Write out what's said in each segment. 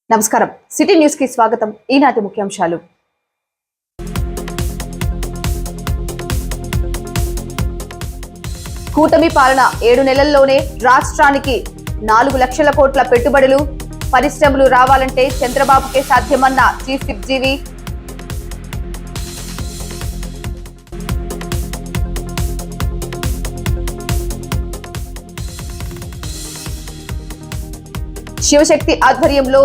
నమస్కారం city news కి స్వాగతం. ఈనాటి ముఖ్యాంశాలు. కూటమి పాలన 7 నెలల్లోనే రాష్ట్రానికి 4 లక్షల కోట్ల పెట్టుబడులు, పరిశ్రమలు రావాలంటే చంద్రబాబుకే సాధ్యమన్న చీఫ్ విప్ జీవి. శివశక్తి ఆధ్వర్యంలో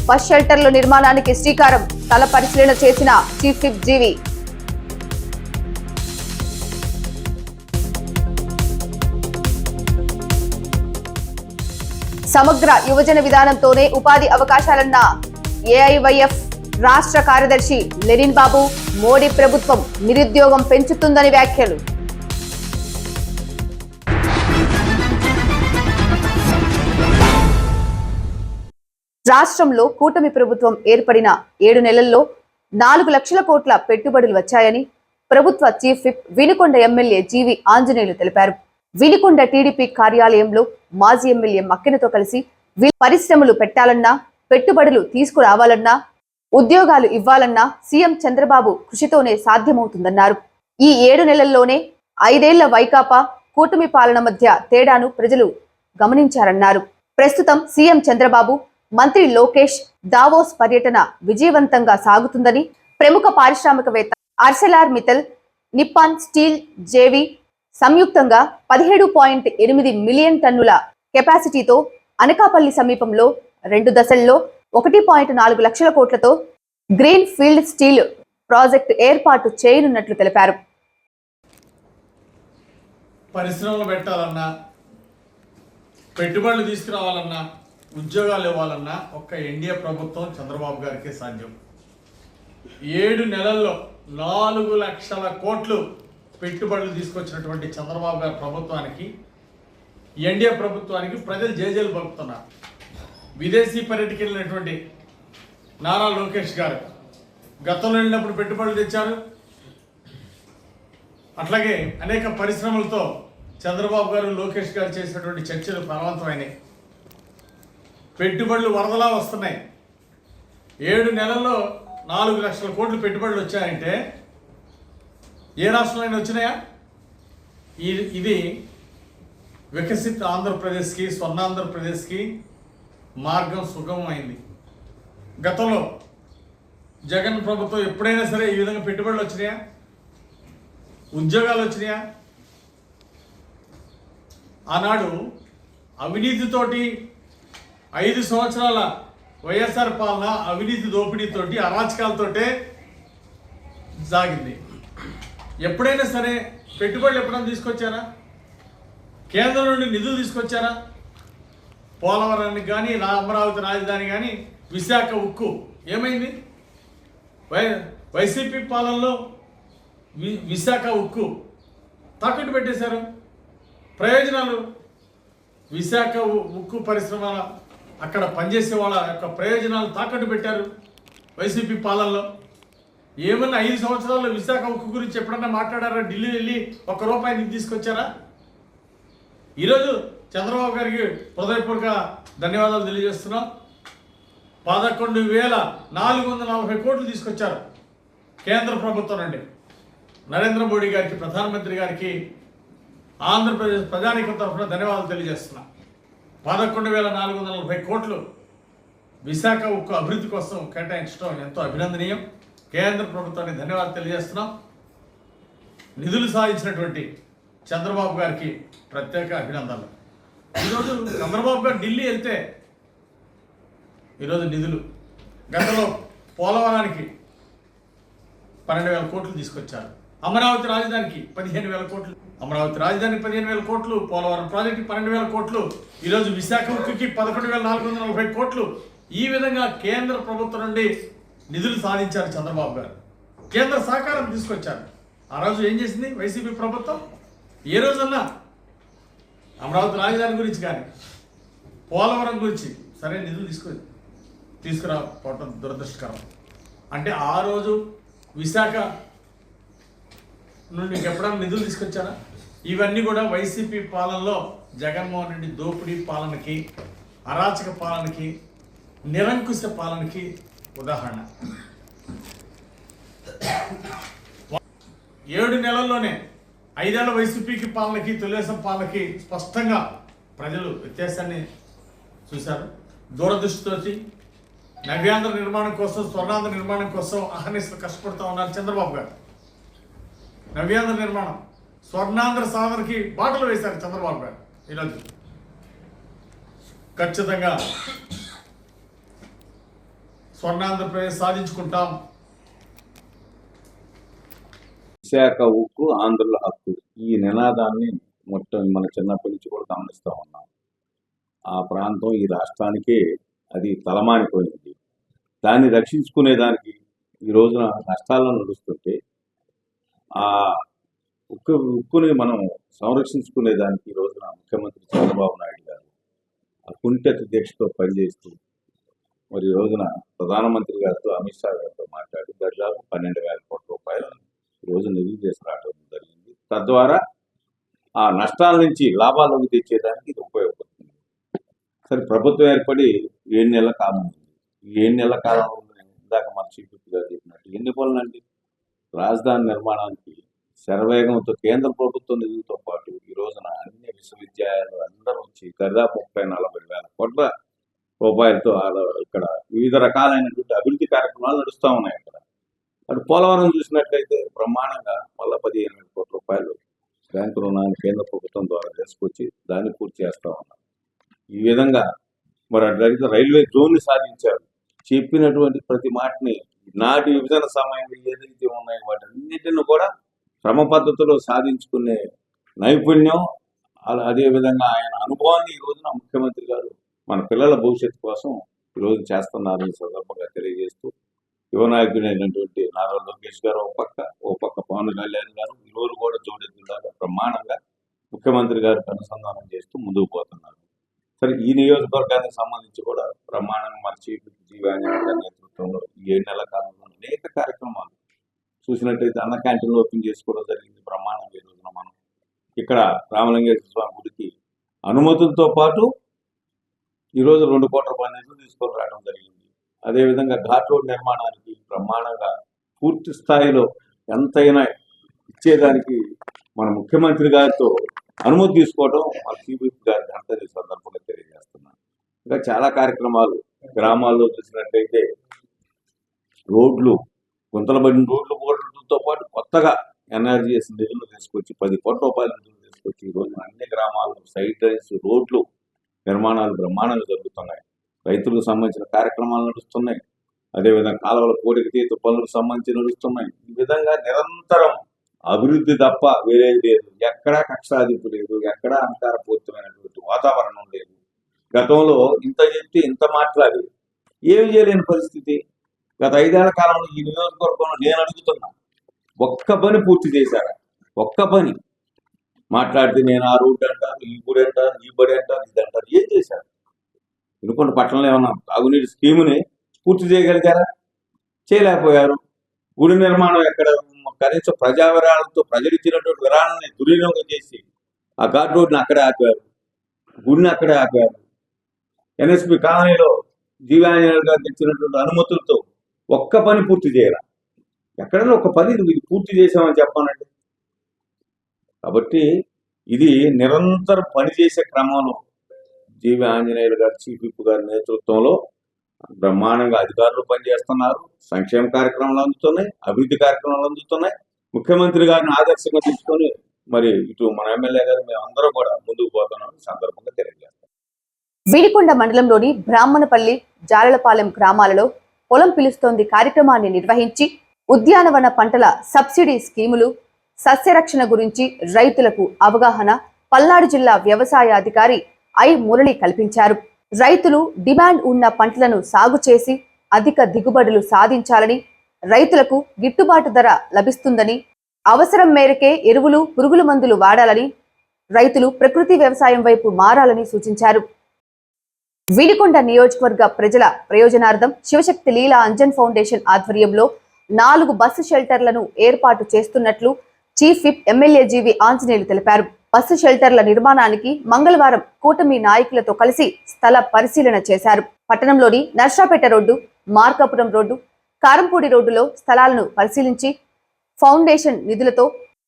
బస్ షెల్టర్ల నిర్మాణానికి శ్రీకారం, స్థల పరిశీలన చేసిన చీఫ్ విప్ జీవి. సమగ్ర యువజన విధానంతోనే ఉపాధి అవకాశాలన్న ఏఐవైఎఫ్ రాష్ట్ర కార్యదర్శి లెనిన్ బాబు. మోడీ ప్రభుత్వం నిరుద్యోగం పెంచుతుందని వ్యాఖ్యలు. రాష్ట్రంలో కూటమి ప్రభుత్వం ఏర్పడిన 7 నెలల్లో 4 లక్షల కోట్ల పెట్టుబడులు వచ్చాయని ప్రభుత్వ చీఫ్ విప్ వినుకొండ ఎమ్మెల్యే జీవి ఆంజనేయులు తెలిపారు. వినుకొండ టీడీపీ కార్యాలయంలో మాజీ ఎమ్మెల్యే మక్కెనతో కలిసి పరిశ్రమలు పెట్టాలన్నా, పెట్టుబడులు తీసుకురావాలన్నా, ఉద్యోగాలు ఇవ్వాలన్నా సీఎం చంద్రబాబు కృషితోనే సాధ్యమవుతుందన్నారు. ఈ 7 నెలల్లోనే 5 ఏళ్ల వైకాపా కూటమి పాలన మధ్య తేడాను ప్రజలు గమనించారన్నారు. ప్రస్తుతం సీఎం చంద్రబాబు, మంత్రి లోకేష్ దావోస్ పర్యటన విజయవంతంగా సాగుతుందని, ప్రముఖ పారిశ్రామికవేత్త Arcelor Mittal, Nippon Steel JV సంయుక్తంగా 17.8 మిలియన్ టన్నుల కెపాసిటీతో అనకాపల్లి సమీపంలో 2 దశల్లో 1.4 లక్షల కోట్లతో గ్రీన్ ఫీల్డ్ స్టీల్ ప్రాజెక్టు ఏర్పాటు చేయనున్నట్లు తెలిపారు. పరిశ్రమలు పెట్టాలన్నా, పెట్టుబడులు తీసుకురావాలన్నా, ఉద్యోగాలు ఇవ్వాలన్నా ఒక్క ఎన్డీఏ ప్రభుత్వం చంద్రబాబు గారికి సాధ్యం. 7 నెలల్లో 4 లక్షల కోట్లు పెట్టుబడులు తీసుకొచ్చినటువంటి చంద్రబాబు గారి ప్రభుత్వానికి, ఎన్డీఏ ప్రభుత్వానికి ప్రజలు జేజేలు పలుకుతున్నారు. విదేశీ పర్యటనకి వెళ్ళినటువంటి నారా లోకేష్ గారు గతంలో వెళ్ళినప్పుడు పెట్టుబడులు తెచ్చారు. అట్లాగే అనేక పరిశ్రమలతో చంద్రబాబు గారు, లోకేష్ గారు చేసినటువంటి చర్చలు ఫలవంతమైనవి. పెట్టుబడులు వరదలా వస్తున్నాయి. 7 నెలల్లో 4 లక్షల కోట్లు పెట్టుబడులు వచ్చాయంటే ఏ రాష్ట్రంలో వచ్చినాయా? ఇది వికసిత్ ఆంధ్రప్రదేశ్కి, స్వర్ణాంధ్రప్రదేశ్కి మార్గం సుగమమైంది. గతంలో జగన్ ప్రభుత్వం ఎప్పుడైనా సరే ఈ విధంగా పెట్టుబడులు వచ్చినాయా? ఉద్యోగాలు వచ్చినాయా? ఆనాడు అవినీతితోటి 5 సంవత్సరాల వైఎస్ఆర్ పాలన అవినీతి దోపిడీతోటి, అరాచకాలతోటే సాగింది. ఎప్పుడైనా సరే పెట్టుబడులు ఎప్పుడైనా తీసుకొచ్చారా? కేంద్రం నుండి నిధులు తీసుకొచ్చారా? పోలవరానికి కానీ, అమరావతి రాజధాని కానీ, విశాఖ ఉక్కు ఏమైంది? వైసీపీ పాలనలో విశాఖ ఉక్కు తాకట్టు పెట్టేశారు. ప్రయోజనాలు విశాఖ ఉక్కు పరిశ్రమ అక్కడ పనిచేసే వాళ్ళ యొక్క ప్రయోజనాలు తాకట్టు పెట్టారు వైసీపీ పాలనలో. ఏమన్నా 5 సంవత్సరాల్లో విశాఖ ఉక్కు గురించి ఎప్పుడన్నా మాట్లాడారా? ఢిల్లీ వెళ్ళి ₹1 నిధి తీసుకొచ్చారా? ఈరోజు చంద్రబాబు గారికి హృదయపూర్వక ధన్యవాదాలు తెలియజేస్తున్నాం. 11,440 కోట్లు తీసుకొచ్చారు కేంద్ర ప్రభుత్వం నుండి. నరేంద్ర మోడీ గారికి, ప్రధానమంత్రి గారికి ఆంధ్రప్రదేశ్ ప్రజానీకం తరఫున ధన్యవాదాలు తెలియజేస్తున్నా. 11,440 కోట్లు విశాఖ ఉక్కు అభివృద్ధి కోసం కేటాయించడం ఎంతో అభినందనీయం. కేంద్ర ప్రభుత్వానికి ధన్యవాదాలు తెలియజేస్తున్నాం. నిధులు సాధించినటువంటి చంద్రబాబు గారికి ప్రత్యేక అభినందనలు. ఈరోజు చంద్రబాబు గారు ఢిల్లీ వెళ్తే ఈరోజు నిధులు, గతంలో పోలవరానికి 12,000 కోట్లు తీసుకొచ్చారు. అమరావతి రాజధానికి 15,000 కోట్లు, అమరావతి రాజధానికి 15,000 కోట్లు, పోలవరం ప్రాజెక్టుకి 12,000 కోట్లు, ఈరోజు విశాఖ ఉక్కుకి 11,440 కోట్లు. ఈ విధంగా కేంద్ర ప్రభుత్వం నుండి నిధులు సాధించారు చంద్రబాబు గారు. కేంద్ర సహకారం తీసుకొచ్చారు. ఆ రోజు ఏం చేసింది వైసీపీ ప్రభుత్వం? ఏ రోజన్నా అమరావతి రాజధాని గురించి కానీ, పోలవరం గురించి సరైన నిధులు తీసుకురాకపోవటం దురదృష్టకరం. అంటే ఆ రోజు విశాఖ నుండి ఎప్పుడన్నా నిధులు తీసుకొచ్చారా? ఇవన్నీ కూడా వైసీపీ పాలనలో జగన్మోహన్ రెడ్డి దోపిడీ పాలనకి, అరాచక పాలనకి నిరంకుశ పాలనకి ఉదాహరణ. 7 నెలల్లోనే 5 ఏళ్ల వైసీపీకి పాలనకి తెలుగుదేశం పాలనకి స్పష్టంగా ప్రజలు వ్యత్యాసాన్ని చూశారు. దూరదృష్టితోటి నవ్యాంధ్ర నిర్మాణం కోసం, స్వర్ణాంధ్ర నిర్మాణం కోసం అహర్నిశలు కష్టపడుతూ ఉన్నారు చంద్రబాబు గారు. నవ్యాంధ్ర నిర్మాణం, స్వర్ణాంధ్ర సాధనకి బాటలు వేశారు చంద్రబాబు గారు. ఈరోజు ఖచ్చితంగా స్వర్ణాంధ్రప్రదేశ్ సాధించుకుంటాం. విశాఖ ఉక్కు ఆంధ్రుల హక్కు, ఈ నినాదాన్ని మొత్తం మన చిన్నప్పటి నుంచి కూడా గమనిస్తూ ఉన్నాం. ఆ ప్రాంతం ఈ రాష్ట్రానికే అది తలమానిపోయింది. దాన్ని రక్షించుకునేదానికి ఈ రోజున నష్టాలను నడుస్తుంటే ఆ ఉక్కుని మనం సంరక్షించుకునేదానికి ఈ రోజున ముఖ్యమంత్రి చంద్రబాబు నాయుడు గారు ఆ కుంఠిత దీక్షతో పనిచేస్తూ మరి ఈ రోజున ప్రధానమంత్రి గారితో, అమిత్ షా గారితో మాట్లాడి దాదాపు 12,000 కోట్ల రూపాయలు రోజు నిధులు తీసుకురావడం జరిగింది. తద్వారా ఆ నష్టాల నుంచి లాభాలకు తెచ్చేదానికి ఇది ఉపయోగపడుతుంది. సరే, ప్రభుత్వం ఏర్పడి 7 నెలల కాలం ఉంది. ఈ 7 నెలల కాలంలో ఇందాక మన చీఫ్ విప్ గారు చెప్పినట్టు ఎన్ని పనులండి? రాజధాని నిర్మాణానికి శరవేగంతో కేంద్ర ప్రభుత్వం నిధులతో పాటు ఈ రోజున అన్ని విశ్వవిద్యాలయాలు అందరూ వచ్చి దాదాపు 30-40,000 కోట్ల రూపాయలతో ఇక్కడ వివిధ రకాలైనటువంటి అభివృద్ధి కార్యక్రమాలు నడుస్తూ ఉన్నాయి. అక్కడ అటు పోలవరం చూసినట్లయితే బ్రహ్మాండంగా మళ్ళీ 15,000 కోట్ల రూపాయలు బ్యాంకు రుణాన్ని కేంద్ర ప్రభుత్వం ద్వారా తీసుకొచ్చి దాన్ని పూర్తి చేస్తూ ఉన్నారు. ఈ విధంగా మరి అట్లయితే రైల్వే జోన్ని సాధించారు. చెప్పినటువంటి ప్రతి మాటని నాటి విభజన సమయంలో ఏదైతే ఉన్నాయో వాటన్నిటిని కూడా క్రమ పద్ధతిలో సాధించుకునే నైపుణ్యం, అదేవిధంగా ఆయన అనుభవాన్ని ఈ రోజున ముఖ్యమంత్రి గారు మన పిల్లల భవిష్యత్తు కోసం ఈరోజు చేస్తున్నారని సందర్భంగా తెలియజేస్తూ, యువనాయకుడైనటువంటి నారా లోకేష్ గారు ఓ పక్క పవన్ కళ్యాణ్ గారు ఈరోజు కూడా జోడెద్దులాగా బ్రహ్మాండంగా ముఖ్యమంత్రి గారికి అనుసంధానం చేస్తూ ముందుకు పోతున్నారు. సరే, ఈ నియోజకవర్గానికి సంబంధించి కూడా బ్రహ్మాండంగా మన చీఫ్ జీవాంజనేయ గారి నేతృత్వంలో ఈ 7 నెలల కాలంలో అనేక కార్యక్రమాలు చూసినట్టయితే అన్న క్యాంటీన్లు ఓపెన్ చేసుకోవడం జరిగింది. బ్రహ్మాండంగా ఈ రోజున మనం ఇక్కడ రామలింగేశ్వర స్వామి గుడికి అనుమతులతో పాటు ఈరోజు 2 కోట్ల రూపాయల నిధులు తీసుకొని రావడం జరిగింది. అదేవిధంగా ఘాట్ రోడ్ నిర్మాణానికి బ్రహ్మాండంగా పూర్తి స్థాయిలో ఎంతైనా ఇచ్చేదానికి మన ముఖ్యమంత్రి గారితో అనుమతి తీసుకోవడం మన సిబిపి గారి ఘనత ఈ సందర్భంగా తెలియజేస్తున్నాను. ఇంకా చాలా కార్యక్రమాలు గ్రామాల్లో చూసినట్టయితే రోడ్లు, గుంతలబడిన రోడ్లు పోవడంతో పాటు కొత్తగా ఎన్ఆర్జీఎస్ నిధులు తీసుకొచ్చి 10 కోట్ల రూపాయల నిధులు తీసుకొచ్చి ఈ రోజు అన్ని గ్రామాల్లో సైడ్ రైన్స్, రోడ్లు నిర్మాణాలు బ్రహ్మాండంగా జరుగుతున్నాయి. రైతులకు సంబంధించిన కార్యక్రమాలు నడుస్తున్నాయి. అదేవిధంగా కాలువల కోరిక తీత పనులకు సంబంధించి నడుస్తున్నాయి. ఈ విధంగా నిరంతరం అభివృద్ధి తప్ప వేరేది లేదు. ఎక్కడా కక్షాదింపు లేదు, ఎక్కడా అహంకారపూరితమైనటువంటి వాతావరణం లేదు. గతంలో ఇంత చెప్తే ఇంత మాట్లాడి ఏమి చేయలేని పరిస్థితి. గత 5 ఏళ్ల కాలంలో ఈ నియోజకవర్గంలో నేను అడుగుతున్నా, ఒక్క పని పూర్తి చేశారా? ఒక్క పని మాట్లాడితే నేను ఆ రూట్ అంటారు, ఈ గుడి అంటారు, ఈ బడి అంటారు, ఇది అంటారు. ఏం చేశారు? వినుకొండ పట్టణంలో ఏమన్నా తాగునీటి స్కీముని పూర్తి చేయగలిగారా? చేయలేకపోయారు. గుడి నిర్మాణం ఎక్కడ? కనీసం ప్రజా విరాళంతో ప్రజలు ఇచ్చినటువంటి విరాళాన్ని దుర్వినియోగం చేసి ఆ ఘాట్ రోడ్ని అక్కడే ఆపారు, గుడిని అక్కడే ఆపారు. ఎన్ఎస్పి కాలనీలో జీవాంజనేయులు గారికి ఇచ్చినటువంటి అనుమతులతో ఒక్క పని పూర్తి చేయరా? ఎక్కడైనా ఒక పని ఇది పూర్తి చేసామని చెప్పానండి. కాబట్టి ఇది నిరంతరం పనిచేసే క్రమంలో జీవి ఆంజనేయులు గారు, చీఫ్ విప్ గారి నేతృత్వంలో బ్రహ్మాండంగా అధికారులు పనిచేస్తున్నారు. సంక్షేమ కార్యక్రమాలు అందుతున్నాయి, అభివృద్ధి కార్యక్రమాలు అందుతున్నాయి. ముఖ్యమంత్రి గారిని ఆదర్శంగా తీసుకొని మరి ఇటు మన ఎమ్మెల్యే గారు మేమందరం కూడా ముందుకు పోతున్నామని సందర్భంగా తెలియజేస్తాం. వినికొండ మండలంలోని బ్రాహ్మణపల్లి, జాలలపాలెం గ్రామాలలో పొలం పిలుస్తోంది కార్యక్రమాన్ని నిర్వహించి ఉద్యానవన పంటల సబ్సిడీ స్కీములు, సస్యరక్షణ గురించి రైతులకు అవగాహన పల్నాడు జిల్లా వ్యవసాయ అధికారి ఐ మురళి కల్పించారు. రైతులు డిమాండ్ ఉన్న పంటలను సాగు చేసి అధిక దిగుబడులు సాధించాలని, రైతులకు గిట్టుబాటు ధర లభిస్తుందని, అవసరం మేరకే ఎరువులు, పురుగుల మందులు వాడాలని, రైతులు ప్రకృతి వ్యవసాయం వైపు మారాలని సూచించారు. వినికొండ నియోజకవర్గ ప్రజల ప్రయోజనార్థం శివశక్తి లీలా అంజన్ ఫౌండేషన్ ఆధ్వర్యంలో 4 బస్సు షెల్టర్లను ఏర్పాటు చేస్తున్నట్లు చీఫ్ విప్ ఎమ్మెల్యే జీవి ఆంజనేయులు తెలిపారు. బస్సు షెల్టర్ల నిర్మాణానికి మంగళవారం కూటమి నాయకులతో కలిసి స్థల పరిశీలన చేశారు. పట్టణంలోని నర్సాపేట రోడ్డు, మార్కాపురం రోడ్డు, కారంపూడి రోడ్డులో స్థలాలను పరిశీలించి ఫౌండేషన్ నిధులతో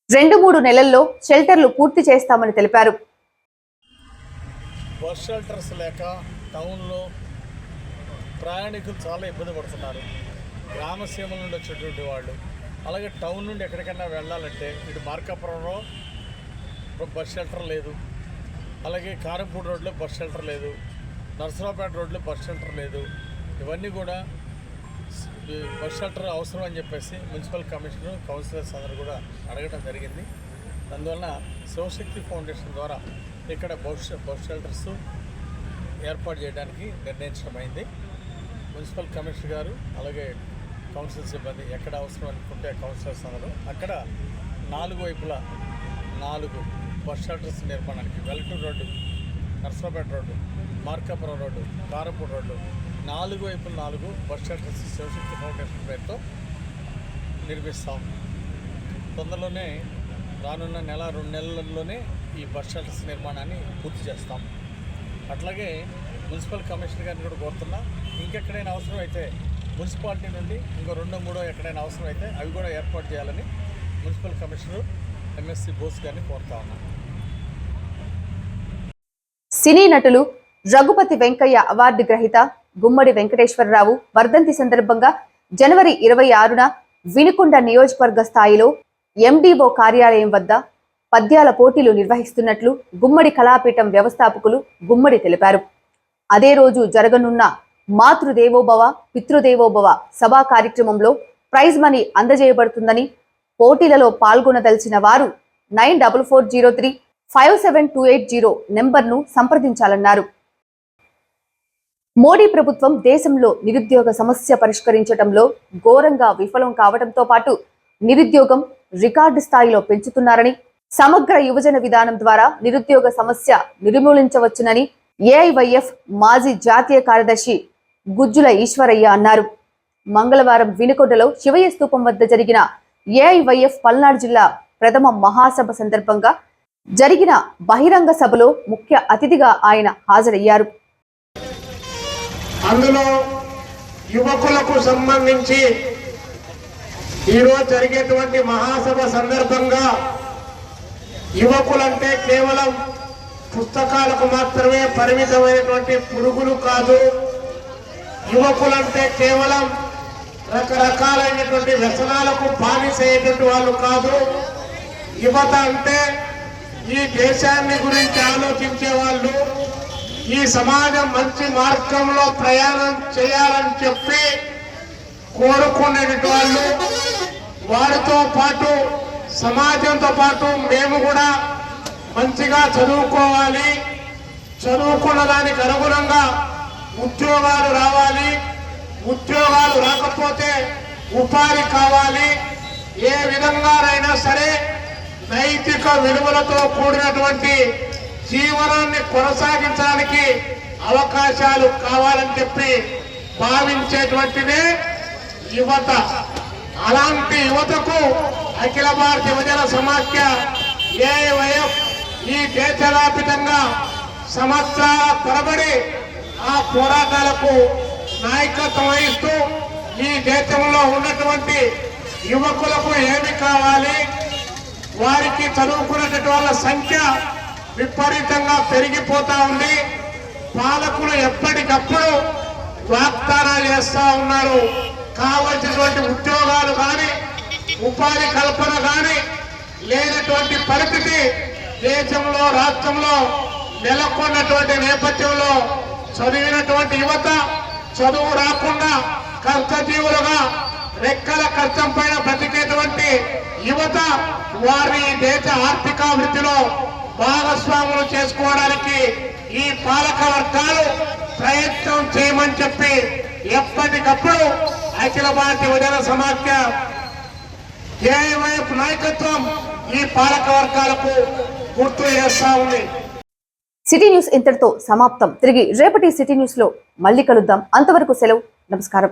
2-3 నెలల్లో షెల్టర్లు పూర్తి చేస్తామని తెలిపారు. బస్ షెల్టర్స్ లేక టౌన్లో ప్రయాణికులు చాలా ఇబ్బంది పడుతున్నారు. గ్రామ సీమల నుండి వచ్చేటువంటి వాళ్ళు, అలాగే టౌన్ నుండి ఎక్కడికైనా వెళ్ళాలంటే ఇటు మార్కాపురంలో బస్ షెల్టర్ లేదు, అలాగే కారంపూడి రోడ్లో బస్ షెల్టర్ లేదు, నర్సరావుపేట రోడ్లో బస్ షెల్టర్ లేదు. ఇవన్నీ కూడా బస్ షెల్టర్ అవసరం అని చెప్పేసి మున్సిపల్ కమిషనర్, కౌన్సిలర్స్ అందరూ కూడా అడగడం జరిగింది. అందువలన శివశక్తి ఫౌండేషన్ ద్వారా ఇక్కడ బస్ షెల్టర్స్ ఏర్పాటు చేయడానికి నిర్ణయించడమైంది. మున్సిపల్ కమిషనర్ గారు అలాగే కౌన్సిల్ సిబ్బంది ఎక్కడ అవసరం అనుకుంటే కౌన్సిలర్స్ అందరూ అక్కడ 4 వైపులా 4 బస్ షెల్టర్స్ నిర్మాణానికి Veltur road, Narasaraopet road, Markapuram road, Karampudi road 4 వైపులు 4 బస్ షెల్టర్స్ శివశక్తి ఫౌండేషన్ పేరుతో నిర్మిస్తాం. తొందరలోనే రానున్న 1-2 నెలల్లోనే ఈ బస్ షెల్టర్స్ నిర్మాణాన్ని పూర్తి చేస్తాం. అట్లాగే మున్సిపల్ కమిషనర్ గారిని కూడా కోరుతున్నా, ఇంకెక్కడైనా అవసరం అయితే మున్సిపాలిటీ నుండి ఇంకో 2-3 ఎక్కడైనా అవసరం అయితే అవి కూడా ఏర్పాటు చేయాలని మున్సిపల్ కమిషనర్ ఎంఎస్సి బోస్ గారిని కోరుతా ఉన్నాను. సినీ నటులు రఘుపతి వెంకయ్య అవార్డు గ్రహీత గుమ్మడి వెంకటేశ్వరరావు వర్ధంతి సందర్భంగా జనవరి 26న వినుకొండ నియోజకవర్గ స్థాయిలో ఎండిఓ కార్యాలయం వద్ద పద్యాల పోటీలు నిర్వహిస్తున్నట్లు గుమ్మడి కళాపీఠం వ్యవస్థాపకులు గుమ్మడి తెలిపారు. అదే రోజు జరగనున్న మాతృదేవోభవ, పితృదేవోభవ సభా కార్యక్రమంలో ప్రైజ్ మనీ అందజేయబడుతుందని, పోటీలలో పాల్గొనదలిచిన వారు 9440357280 నెంబర్ను సంప్రదించాలన్నారు. మోడీ ప్రభుత్వం దేశంలో నిరుద్యోగ సమస్య పరిష్కరించడంలో ఘోరంగా విఫలం కావడంతో పాటు నిరుద్యోగం రికార్డు స్థాయిలో పెంచుతున్నారని, సమగ్ర యువజన విధానం ద్వారా నిరుద్యోగ సమస్య నిర్మూలించవచ్చునని ఏఐవైఎఫ్ మాజీ జాతీయ కార్యదర్శి గుజ్జుల ఈశ్వరయ్య అన్నారు. మంగళవారం వినుకొండలో శివయ్య స్తూపం వద్ద జరిగిన ఏఐవైఎఫ్ పల్నాడు జిల్లా ప్రథమ మహాసభ సందర్భంగా జరిగిన బహిరంగ సభలో ముఖ్య అతిథిగా ఆయన హాజరయ్యారు. అందులో యువకులకు సంబంధించి ఈరోజు జరిగేటువంటి మహాసభ సందర్భంగా యువకులంటే కేవలం పుస్తకాలకు మాత్రమే పరిమితమైనటువంటి పురుగులు కాదు, యువకులంటే కేవలం రకరకాలైనటువంటి వ్యసనాలకు బానిసయ్యేటువంటి వాళ్ళు కాదు. యువత అంటే ఈ దేశాన్ని గురించి ఆలోచించే వాళ్ళు, ఈ సమాజం మంచి మార్గంలో ప్రయాణం చేయాలని చెప్పి కోరుకునేటువంటి వాళ్ళు. వారితో పాటు సమాజంతో పాటు మేము కూడా మంచిగా చదువుకోవాలి, చదువుకున్న దానికి అనుగుణంగా ఉద్యోగాలు రావాలి, ఉద్యోగాలు రాకపోతే ఉపాధి కావాలి. ఏ విధంగానైనా సరే నైతిక విలువలతో కూడినటువంటి జీవనాన్ని కొనసాగించడానికి అవకాశాలు కావాలని చెప్పి భావించేటువంటిదే యువత. అలాంటి యువతకు అఖిల భారత యువజన సమాఖ్య ఏఐవైఎఫ్ ఈ దేశవ్యాప్తంగా సంవత్సరాల తరబడి ఆ పోరాటాలకు నాయకత్వం వహిస్తూ ఈ దేశంలో ఉన్నటువంటి యువకులకు ఏమి కావాలి, వారికి చదువుకున్నటువంటి వాళ్ళ సంఖ్య విపరీతంగా పెరిగిపోతా ఉంది. పాలకులు ఎప్పటికప్పుడు వాగ్దానాలు చేస్తా ఉన్నారు. కావలసినటువంటి ఉద్యోగాలు కానీ ఉపాధి కల్పన కానీ లేనటువంటి పరిస్థితి దేశంలో రాష్ట్రంలో నెలకొన్నటువంటి నేపథ్యంలో చదివినటువంటి యువత చదువు రాకుండా కష్టజీవులుగా రెక్కల కష్టం పైన బ్రతికేటువంటి యువత వారి దేశ ఆర్థికాభివృద్ధిలో భాగస్వాములు చేసుకోవడానికి ఈ పాలక వర్గాలు ప్రయత్నం చేయమని చెప్పి ఎప్పటికప్పుడు అఖిల భారత యువజన సమాఖ్య ఏఐవైఎఫ్ నాయకత్వం ఈ పాలక వర్గాలకు గుర్తు చేస్తా ఉంది. సిటీ న్యూస్ ఇంతటితో సమాప్తం. తిరిగి రేపటి సిటీ న్యూస్ లో మళ్ళీ కలుద్దాం. అంతవరకు సెలవు. నమస్కారం.